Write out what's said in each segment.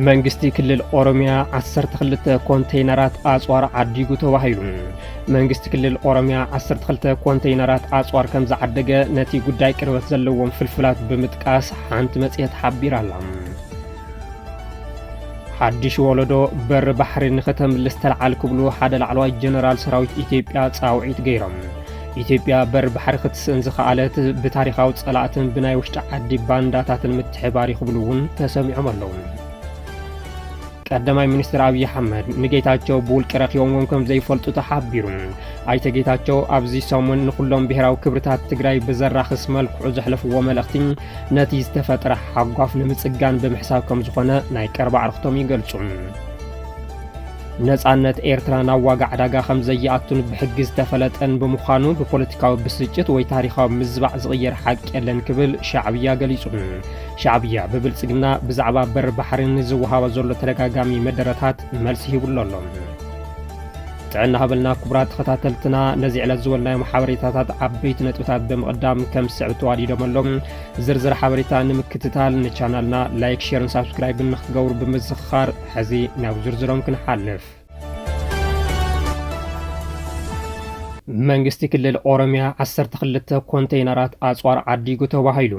መንግስቲ ክልል ኦሮሚያ 12 ኮንቴይነራት አጽዋር አዲጉ ተባሂሉ መንግስቲ ክልል ኦሮሚያ 12 ኮንቴይነራት አጽዋር ከም ዝዓደገ ነቲ ጉዳይ ቅርበት ዘለዎም ፍልፍላት ብምጥቃስ ሓንቲ መጽሔት ሓቢራላ ሓድሽ ወለዶ በር ባሕሪ ንኸተምልስ ተልዓል ክብሉ ሓደ ላዕለዋይ ጀነራል ሰራዊት ኢትዮጵያ ጻውዒት ገይሮም ኢትዮጵያ በር ባሕሪ ክትስእን ዝኸኣለት ብታሪኻዊ ጸላእትን ብናይ ውሽጢ ዓዲ ባንዳታትን ምትሕባር ይኽብሉውን ተሰሚዖም ኣለዉ ቀዳማይ ሚኒስትር አብይ አሕመድ ንጌታቸው ብውልቂ ረኺቦም ከም ዘይፈልጡ ተሓቢሩ ኣይተ ጌታቸው ኣብዚ ሰሙን ንኹሎም ብሔራዊ ክብርታት ትግራይ ብዘራኽስ መልክዑ ዘሕለፍዎ መልእኽቲ ነቲ ዝተፈጥረ ሓጓፍ ንምጽጋን ብምሕሳብ ከም ዝኾነ ናይ ቀረባ ኣዕርኽቶም ይገልጹ ነጻነት ኤርትራ ናብ ዋጋ ዕዳጋ ከም ዘይኣቱን ብሕጊ ዝተፈለጠን ብምዃኑ ብፖለቲካዊ ብስጭት ወይ ታሪኻዊ ምዝባዕ ዝቕየር ሓቂ የለን ክብል ሻዕብያ ገሊጹ ሻዕብያ ብብልጽግና ብዛዕባ በር ባሕርን ዝወሃቦ ዘሎ ተደጋጋሚ መደረታት መልሲ ሂቡሉ ኣሎ ጥዕና ሃበልና ክቡራት ተኸታተልትና ነዚ ዕለት ዝበልናዮም ሓበሬታታት ዓበይቲ ነጥብታት ብምቕዳም ከም ዝስዕብ ተዋዲዶም ኣሎም ዝርዝር ሓበሬታ ንምክትታል ንቻናልና ላይክ ሼርን ሳብስክራይብን ንኽትገብሩ ብምዝኽኻር ሕዚ ናብ ዝርዝሮም ክንሓልፍ መንግስቲ ክልል ኦሮሚያ 12 ኮንቴይነራት አጽዋር አዲጉ ተባሂሉ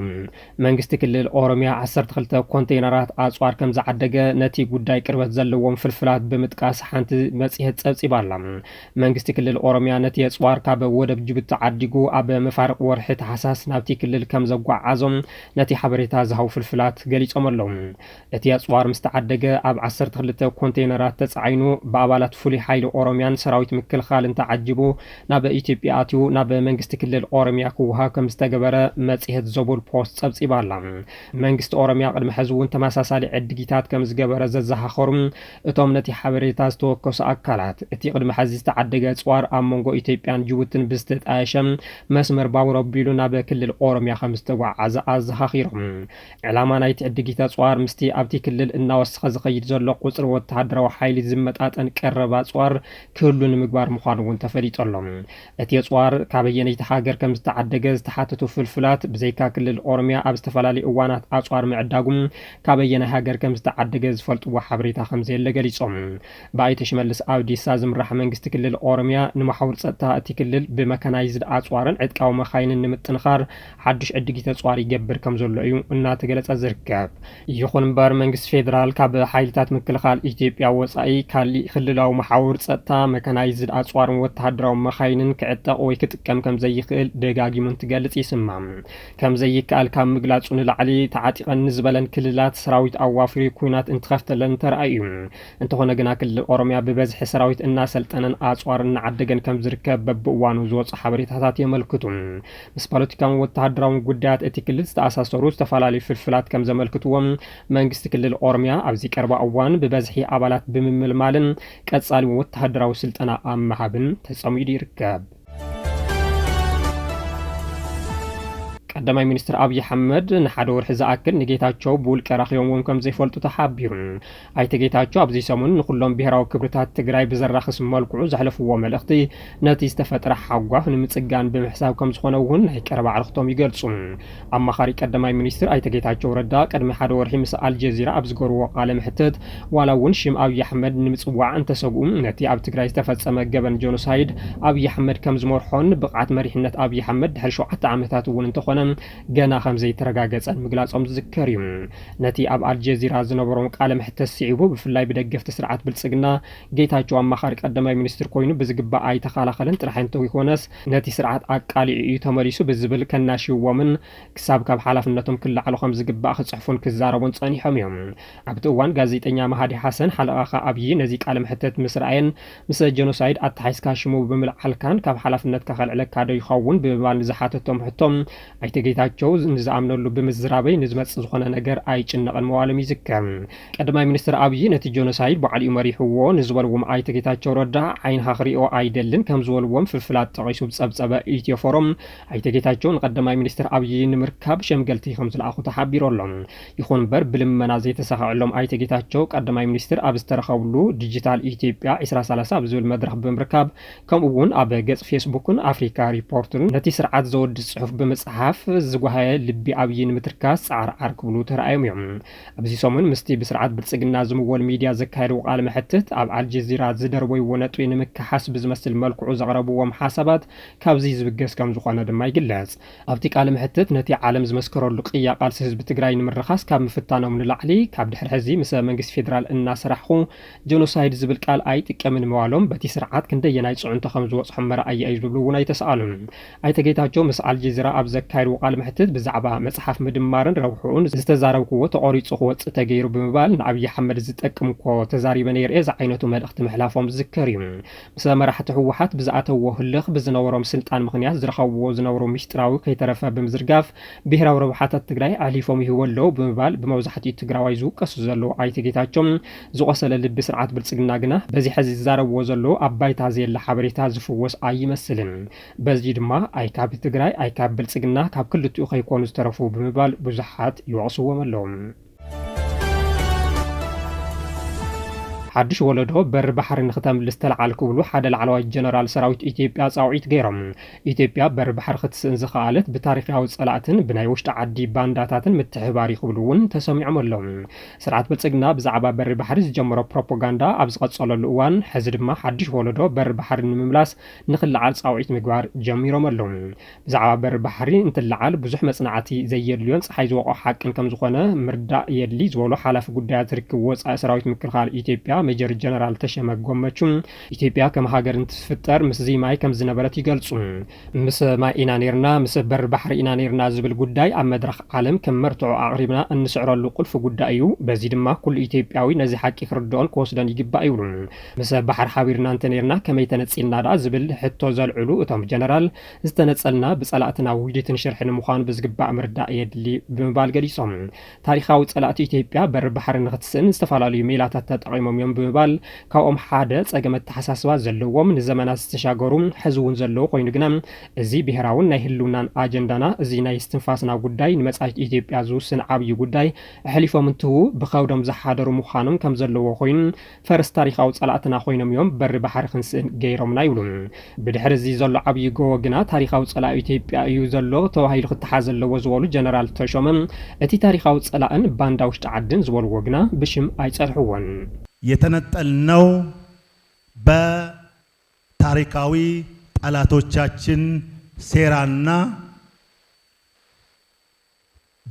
መንግስቲ ክልል ኦሮሚያ 12 ኮንቴይነራት አጽዋር ከም ዝዓደገ ነቲ ጉዳይ ቅርበት ዘለዎም ፍልፍላት ብምጥቃስ ሓንቲ መጽሔት ጸብጺባላ መንግስቲ ክልል ኦሮሚያ ነቲ አጽዋር ካብ ወደብ ጅቡቲ ዓዲጉ ኣብ መፋርቕ ወርሒ ታሕሳስ ናብቲ ክልል ከም ዘጓዓዞም ነቲ ሓበሬታ ዝሃቡ ፍልፍላት ገሊጾም ኣለዉ እቲ አጽዋር ምስ ተዓደገ ኣብ 12 ኮንቴይነራት ተጻዒኑ ብኣባላት ፍሉይ ሓይሊ ኦሮሚያን ሰራዊት ምክልኻልን ተዓጂቡ ናብ ኢትዮጵያ ኣትዩ ናብ መንግስቲ ክልል ኦሮሚያ ክውሃብ ከም ዝተገበረ መጽሔት ዘቡል ፖስት ጸብጺባላ መንግስቲ ኦሮሚያ ቅድሚ ሕዚ እውን ተመሳሳሊ ዕድጊታት ከም ዝገበረ ዘዘኻኸሩ እቶም ነቲ ሓበሬታ ዝተወከሱ ኣካላት እቲ ቅድሚ ሕዚ ዝተዓደገ ጽዋር ኣብ መንጎ ኢትዮጵያን ጅቡትን ብዝተጣየሸ መስመር ባቡር ኣቢሉ ናብ ክልል ኦሮሚያ ከም ዝተጓዓዘ ኣዘኻኺሮም ዕላማ ናይቲ ዕድጊት ጽዋር ምስቲ ኣብቲ ክልል እናወሰኸ ዝኸይድ ዘሎ ቁጽሪ ወተሃደራዊ ሓይሊ ዝመጣጠን ቀረባ ጽዋር ክህሉ ንምግባር ምዃኑ እውን ተፈሊጦሎም እቲ ጽዋር ካበየነይቲ ሃገር ከም ዝተዓደገ ዝተሓተቱ ፍልፍላት ብዘይካ ክልል ኦሮሚያ ኣብ ዝተፈላለዩ እዋናት ኣጽዋር ምዕዳጉም ካበየናይ ሃገር ከም ዝተዓደገ ዝፈልጥዎ ሓበሬታ ከም ዘየለ ገሊጾም ብኣይተ ሽመልስ ኣብዲሳ ዝምራሕ መንግስቲ ክልል ኦሮሚያ ንማሕወር ጸጥታ እቲ ክልል ብመካናይዝድ ኣጽዋርን ዕጥቃዊ መኻይንን ንምጥንኻር ሓድሽ ዕድጊት ኣጽዋር ይገብር ከም ዘሎ እዩ እናተገለጸ ዝርከብ ይኹን እምበር መንግስቲ ፌደራል ካብ ሓይልታት ምክልኻል ኢትዮጵያ ወጻኢ ካሊእ ክልላዊ ማሕወር ጸጥታ መካናይዝድ ኣጽዋርን ወተሃደራዊ መኻይንን ክዕጠቕ ወይ ክጥቀም ከም ዘይኽእል ደጋጊሙን ትገልጽ ይስማዕ ከም ዘይከኣል ካብ ምግላጹ ንላዕሊ ተዓጢቐን ዝበለን ክልላት ሰራዊት ኣዋፍሪ ኩናት እንትኸፍተለን ተረኣዩ እንተኾነ ግና ክልል ኦሮሚያ ብበዝሒ ሰራዊት እናሰልጠነን ኣጽዋር እናዓደገን ከም ዝርከብ በብእዋኑ ዝወፁ ሓበሬታታት የመልክቱ ምስ ፖለቲካውን ወተሃደራውን ጉዳያት እቲ ክልል ዝተኣሳሰሩ ዝተፈላለዩ ፍልፍላት ከም ዘመልክትዎም መንግስቲ ክልል ኦሮሚያ ኣብዚ ቀረባ እዋን ብበዝሒ ኣባላት ብምምልማልን ቀጻሊ ወተሃደራዊ ስልጠና ኣመሃብን ተጸሚዱ ይርከብ ቀዳማይ ሚኒስትር አብይ አሕመድ ንሓደ ወርሒ ዝኣክል ንጌታቸው ብውልቂ ረኺቦም ከም ዘይፈልጡ ተሓቢሩ ኣይተ ጌታቸው ኣብዚ ሰሙን ንኹሎም ብሔራዊ ክብርታት ትግራይ ብዘራኽስ መልክዑ ዘሕለፍዎ መልእኽቲ ነቲ ዝተፈጥረ ሓጓፍ ንምጽጋን ብምሕሳብ ከም ዝኾነ እውን ናይ ቀረባ ኣዕርኽቶም ይገልጹ ኣማኻሪ ቀዳማይ ሚኒስትር ኣይተ ጌታቸው ረዳ ቅድሚ ሓደ ወርሒ ምስ አልጀዚራ ኣብ ዝገበርዎ ቃለ ምሕተት ዋላ እውን ሽም አብይ አሕመድ ንምጽዋዕ እንተሰግኡ ነቲ ኣብ ትግራይ ዝተፈጸመ ገበን ጆኖሳይድ አብይ አሕመድ ከም ዝመርሖን ብቕዓት መሪሕነት አብይ አሕመድ ድሕሪ 7 ዓመታት እውን እንተኾነ ገና ከም ዘይተረጋገጸን ምግላጾም ዝዝከር እዩ ነቲ ኣብ አልጀዚራ ዝነበሮም ቃለ ምሕተት ሲዒቡ ብፍላይ ብደገፍቲ ስርዓት ብልጽግና ጌታቸው ኣማኻሪ ቀዳማይ ሚኒስትር ኮይኑ ብዝግባእ ኣይተኸላኸለን ጥራሕ እንተይኮነስ ነቲ ስርዓት ኣቃሊዑ እዩ ተመሊሱ ብዝብል ከናሽዎምን ክሳብ ካብ ሓላፍነቶም ክላዕሉ ከም ዝግባእ ክጽሕፉን ክዛረቡን ጸኒሖም እዮም ኣብቲ እዋን ጋዜጠኛ መሃዲ ሓሰን ሓለቓኻ ኣብይ ነዚ ቃለ ምሕተት ምስ ረኣየን ምስ ጀኖሳይድ ኣተሓይስካ ሽሙ ብምልዓልካን ካብ ሓላፍነት ከኸልዕለካ ዶ ይኸውን ብምባል ንዝሓተቶም ሕቶም ጌታቸው ንዝኣምነሉ ብምዝራበይ ንዝመጽእ ዝኾነ ነገር ኣይጭነቕን መዋሎም ይዝከር ቀዳማይ ሚኒስትር አብይ ነቲ ጆኖሳይድ ባዕሉ መሪሕዎ ንዝበልዎም ኣይተ ጌታቸው ረዳ ዓይንኻ ክሪኦ ኣይደልን ከም ዝበልዎም ፍልፍላት ጠቒሱ ብጸብጸበ ኢትዮ ፎረም ኣይተ ጌታቸው ንቀዳማይ ሚኒስትር አብይ ንምርካብ ሸምገልቲ ከም ዝለኣኹ ተሓቢሮሎም ይኹን እምበር ብልመና ዘይተሰኻዕሎም ኣይተ ጌታቸው ቀዳማይ ሚኒስትር ኣብ ዝተረኸብሉ ዲጂታል ኢትዮጵያ 2030 ኣብ ዝብል መድረኽ ብምርካብ ከምኡውን ኣብ ገጽ ፌስቡክን ኣፍሪካ ሪፖርትን ነቲ ስርዓት ዘወድስ ጽሑፍ ብምጽሓፍ ዝጓሃየ ልቢ ኣብይን ምትርካስ ጻዕር ኣርክብሉ ተራእዮም እዮም ኣብዚ ሰሙን ምስቲ ብስርዓት ብልጽግና ዝምወል ሚድያ ዘካየደው ቃለ መሕትት ኣብ አልጀዚራ ዝደርበይዎ ነጥቢ ንምክሓስ ብዝመስል መልክዑ ዘቕረብዎም ሓሳባት ካብዚ ዝብገስ ከም ዝኾነ ድማ ይግለጽ ኣብቲ ቃለ መሕትት ነቲ ዓለም ዝመስከረሉ ቅያ ቃልሲ ህዝቢ ትግራይ ንምርኻስ ካብ ምፍታኖም ንላዕሊ ካብ ድሕሪ ሕዚ ምስ መንግስቲ ፌደራል እናሰራሕኹ ጀኖሳይድ ዝብል ቃል ኣይጥቀምን ምባሎም በቲ ስርዓት ክንደየናይ ጽዑንቶ ከም ዝወጽሖም መርኣይ እዩ ዝብሉ እውን ኣይተሰኣሉን ኣይተጌታቸው ምስ አልጀዚራ ኣብ ዘካየድዎ ቃለ መሕትት ብዛዕባ መጽሓፍ ምድማርን ረብሑን ዝተዛረብክዎ ተቆሪጹ ክወጽእ ተገይሩ ብምባል ንኣብይ ኣሕመድ ዝጠቅምኮ ተዛሪበ ነይርኤ ዝዓይነቱ መልእኽቲ ምሕላፎም ዝዝከር እዩ ምስ መራሕቲ ህወሓት ብዝኣተዎ ህልኽ ብዝነበሮም ስልጣን ምኽንያት ዝረኸብዎ ዝነበሩ ምስጢራዊ ከይተረፈ ብምዝርጋፍ ብሄራዊ ረብሓታት ትግራይ ኣሊፎም ይህወለው ብምባል ብመብዛሕትኡ ትግራዋይ ዝውቀሱ ዘለዉ ኣይተጌታቸው ዝቆሰለ ልቢ ስርዓት ብልጽግና ግና በዚ ሕዚ ዝዛረብዎ ዘሎ ኣብ ባይታ ዘየላ ሓበሬታ ዝፍወስ ኣይመስልን በዚ ድማ ኣይካብ ትግራይ ኣይካብ ብልጽግና ካብ ክልቲኡ ከይኮኑ ዝተረፉ ብምባል ብዙሓት ይወቕስዎም ኣለዎም ሓድሽ ወለዶ በር ባሕሪ ንኽተምልስ ተለዓል ክብሉ ሓደ ላዕለዋይ ጀነራል ሰራዊት ኢትዮጵያ ጻውዒት ገይሮም ኢትዮጵያ በር ባሕሪ ክትስእን ዝኸኣለት ብታሪኻዊ ጸላእትን ብናይ ውሽጢ ዓዲ ባንዳታትን ምትሕባር ክብሉ እውን ተሰሚዖም ኣለዎም ስርዓት ብልጽግና ብዛዕባ በር ባሕሪ ዝጀመሮ ፕሮፓጋንዳ ኣብ ዝቐጸለሉ እዋን ሕዚ ድማ ሓድሽ ወለዶ በር ባሕሪ ንምምላስ ንኽለዓል ጻውዒት ምግባር ጀሚሮም ኣለዉ ብዛዕባ በር ባሕሪ እንትለዓል ብዙሕ መጽናዕቲ ዘየድልዮን ፀሓይ ዝወቕዖ ሓቅን ከም ዝኾነ ምርዳእ የድሊ ዝበሉ ሓላፊ ጉዳያት ርክብ ወፃኢ ሰራዊት ምክልኻል ኢትዮጵያ ሜጀር ጀነራል ተሸመ ጎመቹ ኢትዮጵያ ከም ሃገር እንትፍጠር ምስ ዚማይ ከም ዝነበረት ይገልጹ ምስ ማይ ኢና ነርና ምስ በር ባሕሪ ኢና ነርና ዝብል ጉዳይ ኣብ መድረኽ ዓለም ከም መርትዖ ኣቕሪብና እንስዕረሉ ቁልፍ ጉዳይ እዩ በዚ ድማ ኩሉ ኢትዮጵያዊ ነዚ ሓቂ ክርድኦን ክወስደን ይግባእ ይብሉ ምስ ባሕሪ ሓቢርና እንተ ነርና ከመይ ተነጺልና ዳ ዝብል ሕቶ ዘልዕሉ እቶም ጀነራል ዝተነጸልና ብጸላእትና ውይድትን ሽርሕን ምዃኑ ብዝግባእ ምርዳእ የድሊ ብምባል ገሊጾም ታሪኻዊ ጸላእቲ ኢትዮጵያ በር ባሕሪ ንኽትስእን ዝተፈላለዩ ሜላታት ተጠቒሞም እዮም ብምባል ካብኦም ሓደ ጸገመ ተሓሳስባ ዘለዎም ንዘመናት ዝተሻገሩ ሕዚ እውን ዘለዎ ኮይኑ ግና እዚ ብሄራውን ናይ ህልውናን ኣጀንዳና እዚ ናይ እስትንፋስና ጉዳይ ንመጻኢት ኢትዮጵያ ዝውስን ዓብዪ ጉዳይ ኣሕሊፎም እንትው ብኸውዶም ዝሓደሩ ምዃኖም ከም ዘለዎ ኮይኑ ፈረስ ታሪኻዊ ጸላእትና ኮይኖም እዮም በር ባሕሪ ክንስእን ገይሮምና ይብሉ ብድሕሪ እዚ ዘሎ ዓብዪ ጎቦ ግና ታሪኻዊ ጸላኢ ኢትዮጵያ እዩ ዘሎ ተባሂሉ ክትሓዝ ዘለዎ ዝበሉ ጀነራል ተሾመ እቲ ታሪኻዊ ጸላእን ባንዳ ውሽጢ ዓድን ዝበልዎ ግና ብሽም ኣይጸርሕዎን የተነጠልነው በታሪካዊ ጠላቶቻችን ሴራና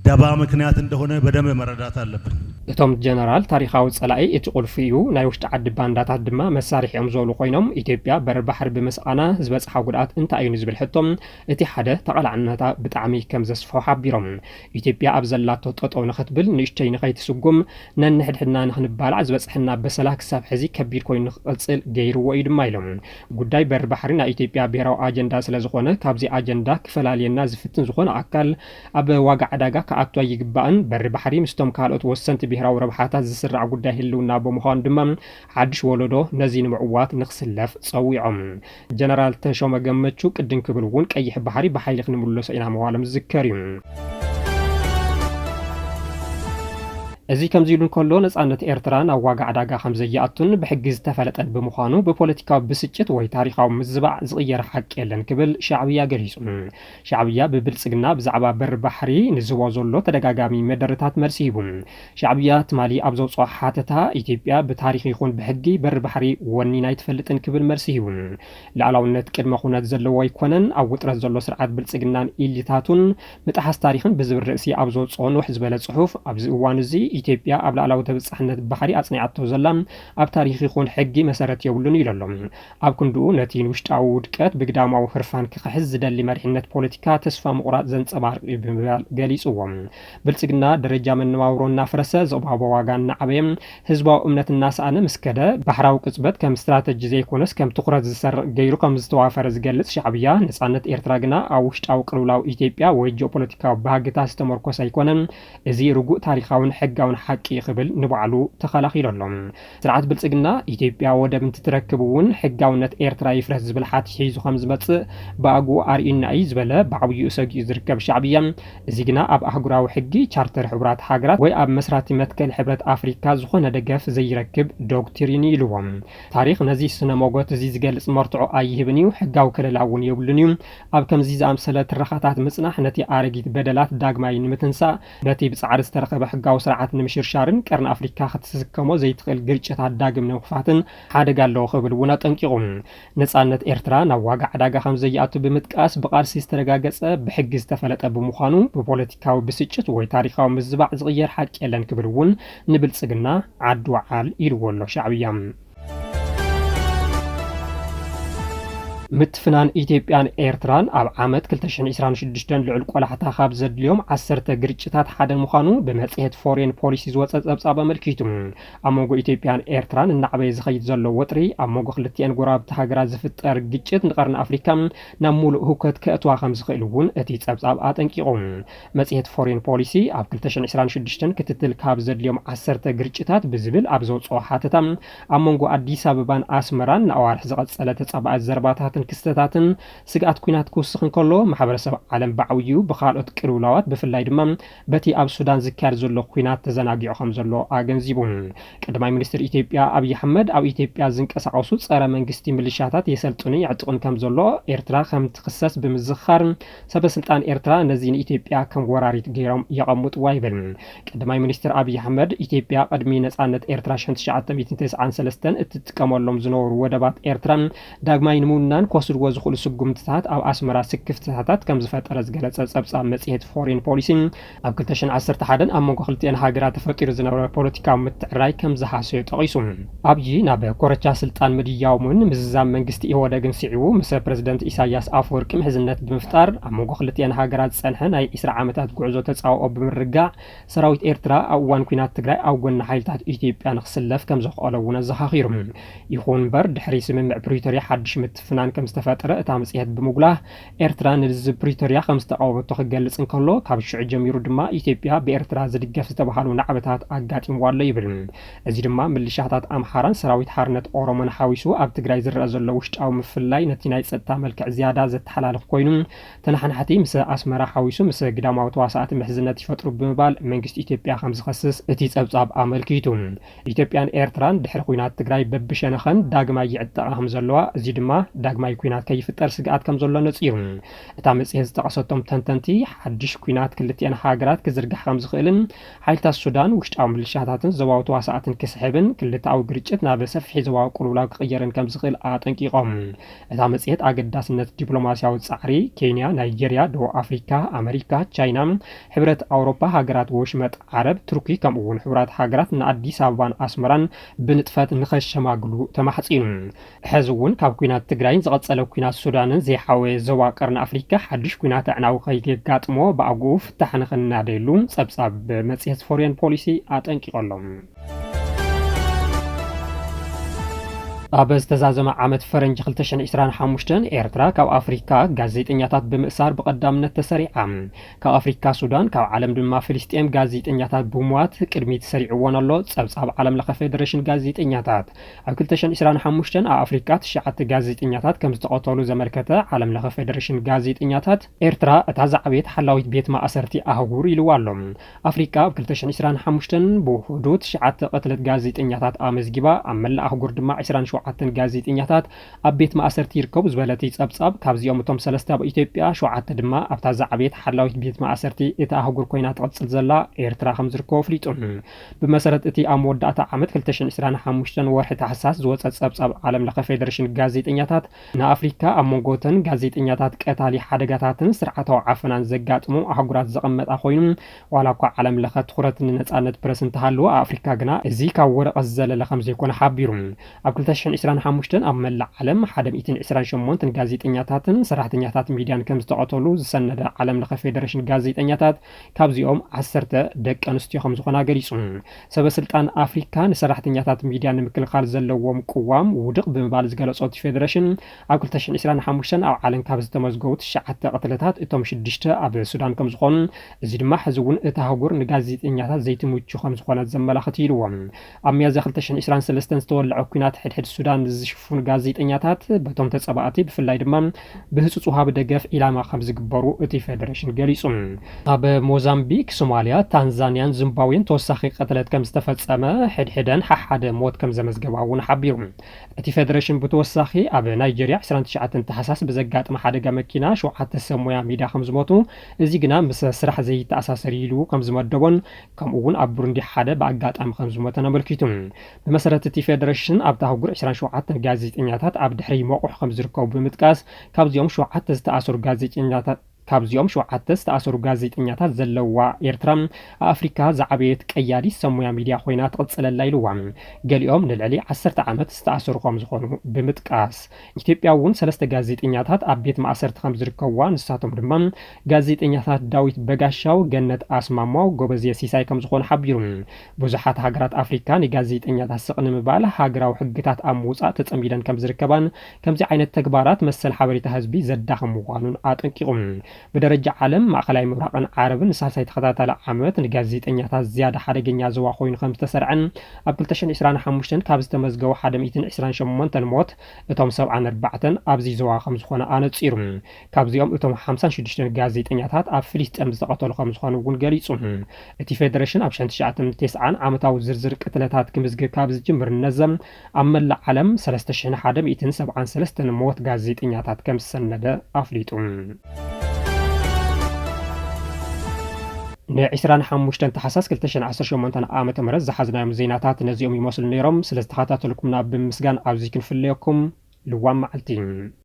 ደባ ምክንያት እንደሆነ በደንብ መረዳት አለብን እቶም ጀነራል ታሪኻዊ ጸላኢ እቲ ቁልፊ እዩ ናይ ውሽጢ ዓዲ ባንዳታት ድማ መሳርሒኦም ዝበሉ ኮይኖም ኢትዮጵያ በር ባሕሪ ብምስኣና ዝበጽሓ ጉድኣት እንታይ እዩ ዝብል ሕቶም እቲ ሓደ ተቐላዕነታ ብጣዕሚ ከም ዘስፍሖ ሓቢሮም ኢትዮጵያ ኣብ ዘላቶ ጠጠው ንኽትብል ንእሽተይ ንኸይትስጉም ነንሕድሕድና ንኽንባልዕ ዝበጽሕና በሰላ ክሳብ ሕዚ ከቢድ ኮይኑ ንኽቕጽል ገይርዎ እዩ ድማ ኢሎም ጉዳይ በር ባሕሪ ናይ ኢትዮጵያ ብሄራዊ ኣጀንዳ ስለ ዝኾነ ካብዚ ኣጀንዳ ክፈላለየና ዝፍትን ዝኾነ ኣካል ኣብ ዋጋ ዕዳጋ ከኣቶ ይግባእን በር ባሕሪ ምስቶም ካልኦት ወሰንቲ ብሄራዊ ረብሓታት ዝስራዕ ጉዳይ ህልውና ብምዃኑ ድማ ሓድሽ ወለዶ ነዚ ንምዕዋት ንኽስለፍ ጸዊዖም ጀነራል ተሾመ ገመቹ ቅድም ክብል እውን ቀይሕ ባሕሪ ብሓይሊ ክንምለሶ ኢና ምባሎም ዝዝከር እዩ እዚ ከም ዝኢሉ እንከሎ ነጻነት ኤርትራ ናብ ዋጋ ዕዳጋ ከም ዘየኣቱን ብሕጊ ዝተፈለጠን ብምዃኑ ብፖለቲካዊ ብስጭት ወይ ታሪኻዊ ምዝባዕ ዝቕየረ ሓቂ የለን ክብል ሻዕብያ ገሊጹ ሻዕብያ ብብልጽግና ብዛዕባ በር ባሕሪ ንዝቦ ዘሎ ተደጋጋሚ መደረታት መልሲ ሂቡ ሻዕብያ ትማሊ ኣብ ዘውፅኦ ሓተታ ኢትዮጵያ ብታሪኽ ይኹን ብሕጊ በር ባሕሪ ወኒና ይትፈልጥን ክብል መልሲ ሂቡ ላዕላውነት ቅድመ ኩነት ዘለዎ ኣይኮነን ኣብ ውጥረት ዘሎ ስርዓት ብልጽግናን ኢሊታቱን ምጥሓስ ታሪኽን ብዝብል ርእሲ ኣብ ዘውፅኦ ንውሕ ዝበለ ጽሑፍ ኣብዚ እዋን እዚ ኢትዮጵያ ኣብ ላዕላዊ ተበጻሕነት ባሕሪ ኣጽኒዓቶ ዘላ ኣብ ታሪኽ ይኹን ሕጊ መሰረት የብሉን ኢሎም ኣብ ክንድኡ ነቲ ውሽጣዊ ውድቀት ብግዳማዊ ህርፋን ክኽሕዝ ዝደሊ መሪሕነት ፖለቲካ ተስፋ ምቑራጽ ዘንጸባርቕ ብምባል ገሊጽዎም ብልጽግና ደረጃ መነባብሮ እናፍረሰ ዝቕባቦ ዋጋ እናዓበየ ህዝባዊ እምነት እናሰኣነ ምስከደ ባሕራዊ ቅጽበት ከም ስትራቴጂ ዘይኮነስ ከም ትኩረት ዝሰርቕ ገይሩ ከም ዝተዋፈረ ዝገልጽ ሻዕብያ ነጻነት ኤርትራ ግና ኣብ ውሽጣዊ ቅልውላዊ ኢትዮጵያ ወይ ጂኦፖለቲካዊ ባህግታት ዝተመርኮሰ ኣይኮነን እዚ ርጉእ ታሪኻውን ሕጋውን ታሪካውን ሓቂ ይኽብል ንባዕሉ ተኸላኺሎሎም ስርዓት ብልጽግና ኢትዮጵያ ወደብ እንትትረክብውን ሕጋውነት ኤርትራ ይፍረስ ዝብል ሓቲት ሒዙ ከም ዝመጽእ ብኣጉ ኣርኢና እዩ ዝበለ ብዓብይኡ ሰጊኡ ዝርከብ ሻዕብያ እዚ ግና ኣብ ኣህጉራዊ ሕጊ ቻርተር ሕቡራት ሃገራት ወይ ኣብ መስራቲ መትከል ሕብረት ኣፍሪካ ዝኾነ ደገፍ ዘይረክብ ዶክትሪን ኢልዎም ታሪክ ነዚ ስነ ሞጎት እዚ ዝገልጽ መርትዖ ኣይህብን እዩ ሕጋዊ ከለላ እውን የብሉን እዩ ኣብ ከምዚ ዝኣምሰለ ትረኻታት ምጽናሕ ነቲ ኣረጊት በደላት ዳግማይ ንምትንሳእ ነቲ ብጻዕሪ ዝተረኸበ ሕጋዊ ስርዓት ንምሽርሻርን ቀርኒ ኣፍሪካ ክትስከሞ ዘይትኽእል ግርጭታት ዳግም ንምኽፋትን ሓደጋ ኣለዎ ክብል እውን ኣጠንቂቑ ነጻነት ኤርትራ ናብ ዋጋ ዕዳጋ ከም ዘይኣቱ ብምጥቃስ ብቃልሲ ዝተረጋገጸ ብሕጊ ዝተፈለጠ ብምዃኑ ብፖለቲካዊ ብስጭት ወይ ታሪካዊ ምዝባዕ ዝቕየር ሓቂ የለን ክብል እውን ንብልጽግና ዓዲ ወዓል ኢልዎ ኣሎ ሻዕብያ ምትፍናን ኢትዮጵያን ኤርትራን ኣብ ዓመት 2026 ልዑል ቆላሕታ ካብ ዘድልዮም 10 ግርጭታት ሓደ ምዃኑ ብመጽሔት ፎሬን ፖሊሲ ዝወፀ ጸብጻብ ኣመልኪቱ ኣብ መንጎ ኢትዮጵያን ኤርትራን እናዕበየ ዝኸይድ ዘሎ ወጥሪ ኣብ መንጎ ክልቲአን ጎራብቲ ሃገራት ዝፍጠር ግጭት ንቀርኒ ኣፍሪካ ናብ ሙሉእ ህውከት ከእትዋ ከም ዝኽእል እውን እቲ ጸብጻብ ኣጠንቂቑ መጽሔት ፎሬን ፖሊሲ ኣብ 2026 ክትትል ካብ ዘድልዮም 10 ግርጭታት ብዝብል ኣብ ዘውፅኦ ሓተታ ኣብ መንጎ ኣዲስ ኣበባን ኣስመራን ንኣዋርሒ ዝቐጸለ ተጻባኣት ዘረባታት ክስተታትን ስጋት ኩናት ክውስኽ እንከሎ ማሕበረሰብ ዓለም ባዕውዩ ብኻልኦት ቅልውላዋት ብፍላይ ድማ በቲ ኣብ ሱዳን ዝካየድ ዘሎ ኩናት ተዘናጊዑ ከም ዘሎ ኣገንዚቡ ቀዳማይ ሚኒስትር ኢትዮጵያ አብይ አሕመድ ኣብ ኢትዮጵያ ዝንቀሳቀሱ ጸረ መንግስቲ ሚሊሻታት የሰልጡን ይዕጥቁን ከም ዘሎ ኤርትራ ከም ትኽሰስ ብምዝኻር ሰበስልጣን ኤርትራ ነዚ ንኢትዮጵያ ከም ወራሪት ገይሮም ይቐምጥዋ ይብል ቀዳማይ ሚኒስትር አብይ አሕመድ ኢትዮጵያ ቀድሚ ነጻነት ኤርትራ 1993 እትጥቀመሎም ዝነበሩ ወደባት ኤርትራ ዳግማይ ንምውናን ኮስድዎ ዝኽእሉ ስጉምትታት ኣብ ኣስመራ ስክፍትታት ከም ዝፈጠረ ዝገለጸ ጸብጻብ መጽሔት ፎሬን ፖሊሲ ኣብ 2011 ኣብ መንጎ ክልቲአን ሃገራት ተፈጢሩ ዝነበረ ፖለቲካዊ ምትዕርራይ ከም ዝሓሰዮ ጠቒሱ ኣብይ ናብ ኮረቻ ስልጣን ምድያውን ምዝዛም መንግስቲ ኢህወደግን ሲዒቡ ምስ ፕረዚደንት ኢሳያስ ኣፈወርቂ ምሕዝነት ብምፍጣር ኣብ መንጎ ክልቲአን ሃገራት ጸንሐ ናይ 20 ዓመታት ጉዕዞ ተጻውኦ ብምርጋዕ ሰራዊት ኤርትራ ኣብ እዋን ኩናት ትግራይ ኣብ ጎኒ ሓይልታት ኢትዮጵያ ንኽስለፍ ከም ዘኽእሎ እውን ዘኻኺሩ ይኹን እምበር ድሕሪ ስምምዕ ፕሪቶሪያ ሓድሽ ምትፍናን ከም ዝተፈጠረ እታ መጽሔት ብምጉላህ ኤርትራ ንዚ ፕሪቶሪያ ከም ዝተቃወመቶ ክገልጽ እንከሎ ካብ ሽዑ ጀሚሩ ድማ ኢትዮጵያ ብኤርትራ ዝድገፍ ዝተባሃሉ ናዕበታት ኣጋጢምዋ ኣሎ ይብል እዚ ድማ ሚሊሻታት ኣምሓራን ሰራዊት ሓርነት ኦሮሞን ሓዊሱ ኣብ ትግራይ ዝረአ ዘሎ ውሽጣዊ ምፍላይ ነቲ ናይ ጸጥታ መልክዕ ዝያዳ ዘተሓላልፍ ኮይኑ ተናሓናሕቲ ምስ ኣስመራ ሓዊሱ ምስ ግዳማዊ ተዋሳእቲ ምሕዝነት ይፈጥሩ ብምባል መንግስቲ ኢትዮጵያ ከም ዝኸስስ እቲ ጸብጻብ ኣመልኪቱ ኢትዮጵያን ኤርትራን ድሕሪ ኩናት ትግራይ በብሸነኸን ዳግማይ ይዕጠቓ ከም ዘለዋ እዚ ድማ ዳግማይ ኩናት ከይፍጠር ስግኣት ከም ዘሎ ነጺሩ እታ መጽሔት ዝተቐሰቶም ተንተንቲ ሓድሽ ኩናት ክልቲአን ሃገራት ክዝርጋሕ ከም ዝኽእልን ሓይልታት ሱዳን ውሽጣዊ ሚሊሻታትን ዞባዊ ተዋሳእትን ክስሕብን ክልታዊ ግርጭት ናብ ሰፊሕ ዞባዊ ቁልውላው ክቕየርን ከም ዝኽእል ኣጠንቂቖም እታ መጽሔት ኣገዳስነት ዲፕሎማስያዊ ጻዕሪ ኬንያ ናይጀርያ ደቡብ ኣፍሪካ ኣሜሪካ ቻይና ሕብረት ኣውሮፓ ሃገራት ወሽመጥ ዓረብ ቱርኪ ከምኡውን ሕብራት ሃገራት ንኣዲስ ኣበባን ኣስመራን ብንጥፈት ንኸሸማግሉ ተማሕጺኑ ሕዚ እውን ካብ ኩናት ትግራይን ዝቐጸለ ኩናት ሱዳንን ዘይሓወየ ዞባ ቀርኒ ኣፍሪካ ሓድሽ ኩናት ኣዕናዊ ከይገጥሞ ብኣግኡ ፍታሕ ንኽናደየሉ ጸብጻብ ብመጽሔት ፎሬን ፖሊሲ ኣጠንቂቖሎም ኣብ ዝተዛዘመ ዓመት ፈረንጂ 2025 ኤርትራ ካብ ኣፍሪካ ጋዜጠኛታት ብምእሳር ብቐዳምነት ተሰሪዓ ካብ ኣፍሪካ ሱዳን ካብ ዓለም ድማ ፍልስጤም ጋዜጠኛታት ብምዋት ቅድሚት ተሰሪዕዎን ኣሎ ጸብጻብ ዓለም ለኸ ፌደሬሽን ጋዜጠኛታት ኣብ 2025 ኣብ ኣፍሪካ 9 ጋዜጠኛታት ከም ዝተቐተሉ ዘመልከተ ዓለም ለኸ ፌደሬሽን ጋዜጠኛታት ኤርትራ እታ ዛዕቤት ሓላዊት ቤት ማእሰርቲ ኣህጉር ኢልዋ ኣሎ ኣፍሪካ ኣብ 2025 ብውሕዱ 9 ቀትለት ጋዜጠኛታት ኣመዝጊባ ኣብ መላእ ኣህጉር ድማ 27 ጋዜጠኛታት ኣብ ቤት ማእሰርቲ ይርከቡ ዝበለቲ ጸብጻብ ካብዚኦም እቶም 3 ኣብ ኢትዮጵያ 7 ድማ ኣብታ ዛዕቤት ሓላዊት ቤት ማእሰርቲ እታ ኣህጉር ኮይና ትቐጽል ዘላ ኤርትራ ከም ዝርከቡ ፍሊጡ ብመሰረት እቲ ኣብ መወዳእታ ዓመት 2025 ወርሒ ታሕሳስ ዝወፀ ጸብጻብ ዓለም ለኸ ፌደሬሽን ጋዜጠኛታት ንኣፍሪካ ኣብ መንጎተን ጋዜጠኛታት ቀታሊ ሓደጋታትን ስርዓታዊ ዓፈናን ዘጋጥሙ ኣህጉራት ዘቐመጣ ኮይኑ ዋላ እኳ ዓለም ለኸ ትኹረት ንነጻነት ፕረስ እንተሃለወ ኣፍሪካ ግና እዚ ካብ ወረቐት ዘለለ ከም ዘይኮነ ሓቢሩ ኣብ 2025 ኣብ መላእ ዓለም 128 ጋዜጠኛታትን ሰራሕተኛታት ሚድያን ከም ዝተቐተሉ ዝሰነደ ዓለም ለኸ ፌደሬሽን ጋዜጠኛታት ካብዚኦም 10 ደቂ ኣንስትዮ ከም ዝኾና ገሊጹ ሰበስልጣን ኣፍሪካ ንሰራሕተኛታት ሚድያ ንምክልኻል ዘለዎም ቅዋም ውድቕ ብምባል ዝገለጾ እቲ ፌደሬሽን ኣብ 2025 ኣብ ዓለም ካብ ዝተመዝገቡ 9 ቅትለታት እቶም 6 ኣብ ሱዳን ከም ዝኾኑ እዚ ድማ ሕዚ እውን እቲ ሃገር ንጋዜጠኛታት ዘይትምቹ ከም ዝኾነ ዘመላኽት ኢልዎም ኣብ ሚያዝያ 2023 ዝተወልዐ ኩናት ሕድሕድ ሱዳን ዝሽፍኑ ጋዜጠኛታት በቶም ተጸባእቲ ብፍላይ ድማ ብህጹጽ ወሃቢ ደገፍ ኢላማ ከም ዝግበሩ እቲ ፌደሬሽን ገሊጹ ኣብ ሞዛምቢክ ሶማልያ ታንዛንያን ዚምባብዌን ተወሳኺ ቅትለት ከም ዝተፈጸመ ሕድሕደን ሓደ ሞት ከም ዘመዝገባ እውን ሓቢሩ እቲ ፌደሬሽን ብተወሳኺ ኣብ ናይጀርያ 29 ታሕሳስ ብዘጋጥመ ሓደጋ መኪና 7 ሰብ ሞያ ሚድያ ከም ዝሞቱ እዚ ግና ምስ ስራሕ ዘይተኣሳሰር ኢሉ ከም ዝመደቦን ከምኡ እውን ኣብ ቡሩንዲ ሓደ ብኣጋጣሚ ከም ዝሞተን ኣመልኪቱ ብመሰረት እቲ ፌደሬሽን ኣብ ታህጉር 27 ጋዜጠኛታት ኣብ ድሕሪ መቑሕ ከም ዝርከቡ ብምጥቃስ ካብዚኦም 7 ዝተኣሰሩ ጋዜጠኛታት ዘለዋ ኤርትራ ኣፍሪካ ዝዓበየት ቀያዲት ሰሙያ ሚድያ ኮይና ትቕጽለላ ኢልዋ ገሊኦም ንልዕሊ 10 ዓመት ዝተኣሰሩ ከም ዝኾኑ ብምጥቃስ ኢትዮጵያ እውን 3 ጋዜጠኛታት ኣብ ቤት ማእሰርቲ ከም ዝርከብዋ ንሳቶም ድማ ጋዜጠኛታት ዳዊት በጋሻው ገነት ኣስማማው ጎበዜ ሲሳይ ከም ዝኾኑ ሓቢሩ ብዙሓት ሃገራት ኣፍሪካ ንጋዜጠኛታት ስቕ ንምባል ሃገራዊ ሕግታት ኣብ ምውፃእ ተጸሚደን ከም ዝርከባን ከምዚ ዓይነት ተግባራት መሰል ሓበሬታ ህዝቢ ዘዳኽም ምዃኑን ኣጠንቂቑ بدرجة عالم ማእኸላይ ምብራቕን ዓረብን ሳልሳይ ተኸታታሊ ዓመት ንጋዜጠኛታት ዝያዳ ሓደገኛ ዞባ ኮይኑ ከም ዝተሰርዐን ኣብ 2025 ካብ ዝተመዝገቡ 128 ሞት እቶም 74 ኣብዚ ዞባ ከም ዝኾነ ኣነፂሩ ካብዚኦም እቶም 56 ጋዜጠኛታት ኣብ ፍልስጤም ዝተቐተሉ ከም ዝኾኑ እውን ገሊጹ እቲ ፌደሬሽን ኣብ 1990 ዓመታዊ ዝርዝር ቅትለታት ክምዝግብ ካብ ዝጅምር ነዘም ኣብ መላእ ዓለም 3173 ሞት ጋዜጠኛታት ከም ዝሰነደ ኣፍሊጡ ن25 تحساس 2018 عام تمرز زحزنا مزيناتات نزيوم يمثل نيرم سلازتخاتات لكم ناب بمسجان عاوزيكن في الليكم لوام معلتين